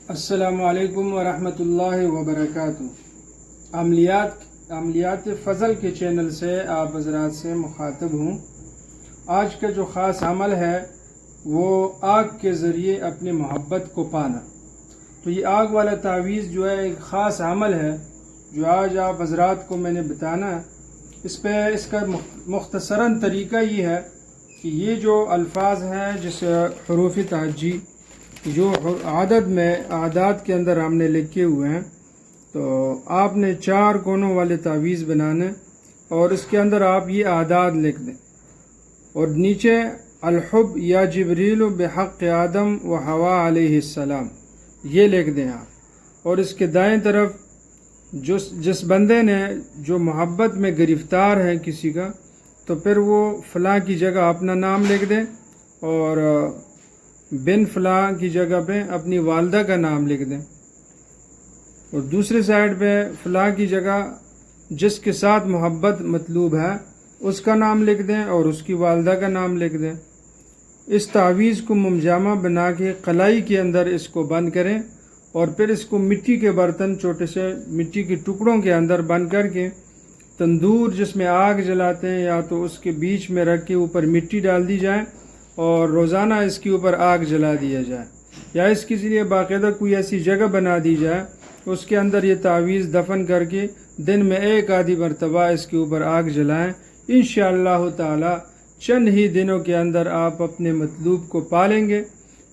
السلام علیکم ورحمۃ اللہ وبرکاتہ۔ عملیات فضل کے چینل سے آپ حضرات سے مخاطب ہوں۔ آج کا جو خاص عمل ہے وہ آگ کے ذریعے اپنی محبت کو پانا۔ تو یہ آگ والا تعویذ جو ہے ایک خاص عمل ہے جو آج آپ حضرات کو میں نے بتانا ہے۔ اس کا مختصراً طریقہ یہ ہے کہ یہ جو الفاظ ہیں جس حروف تہجی جو اعداد کے اندر ہم نے لکھے ہوئے ہیں، تو آپ نے 4 کونوں والے تعویذ بنانے اور اس کے اندر آپ یہ اعداد لکھ دیں اور نیچے الحب یا جبریل بحق آدم و حوا علیہ السلام یہ لکھ دیں آپ، اور اس کے دائیں طرف جس بندے نے جو محبت میں گرفتار ہے کسی کا، تو پھر وہ فلاں کی جگہ اپنا نام لکھ دیں اور بن فلاں کی جگہ پہ اپنی والدہ کا نام لکھ دیں، اور دوسری سائڈ پہ فلاں کی جگہ جس کے ساتھ محبت مطلوب ہے اس کا نام لکھ دیں اور اس کی والدہ کا نام لکھ دیں۔ اس تعویذ کو ممجامہ بنا کے قلائی کے اندر اس کو بند کریں اور پھر اس کو مٹی کے برتن چھوٹے سے مٹی کے ٹکڑوں کے اندر بند کر کے تندور جس میں آگ جلاتے ہیں یا تو اس کے بیچ میں رکھ کے اوپر مٹی ڈال دی جائے اور روزانہ اس کے اوپر آگ جلا دیا جائے، یا اس کے لیے باقاعدہ کوئی ایسی جگہ بنا دی جائے اس کے اندر یہ تعویذ دفن کر کے دن میں 1 آدھی مرتبہ اس کے اوپر آگ جلائیں۔ انشاءاللہ تعالی چند ہی دنوں کے اندر آپ اپنے مطلوب کو پالیں گے۔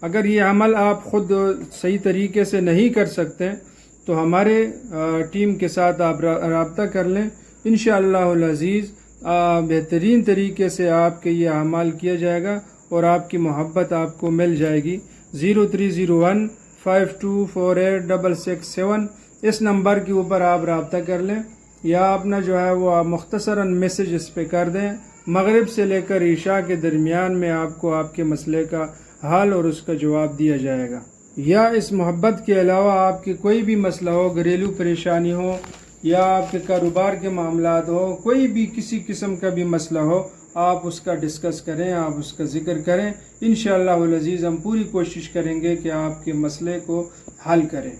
اگر یہ عمل آپ خود صحیح طریقے سے نہیں کر سکتے تو ہمارے ٹیم کے ساتھ آپ رابطہ کر لیں، انشاءاللہ العزیز بہترین طریقے سے آپ کے یہ اعمال کیا جائے گا اور آپ کی محبت آپ کو مل جائے گی۔ 0301 5248 اس نمبر کے اوپر آپ رابطہ کر لیں، یا اپنا جو ہے وہ آپ مختصراً میسج اس پہ کر دیں۔ مغرب سے لے کر عشاء کے درمیان میں آپ کو آپ کے مسئلے کا حل اور اس کا جواب دیا جائے گا۔ یا اس محبت کے علاوہ آپ کے کوئی بھی مسئلہ ہو، گھریلو پریشانی ہو یا آپ کے کاروبار کے معاملات ہو، کوئی بھی کسی قسم کا بھی مسئلہ ہو، آپ اس کا ڈسکس کریں، آپ اس کا ذکر کریں۔ انشاءاللہ العزیز ہم پوری کوشش کریں گے کہ آپ کے مسئلے کو حل کریں۔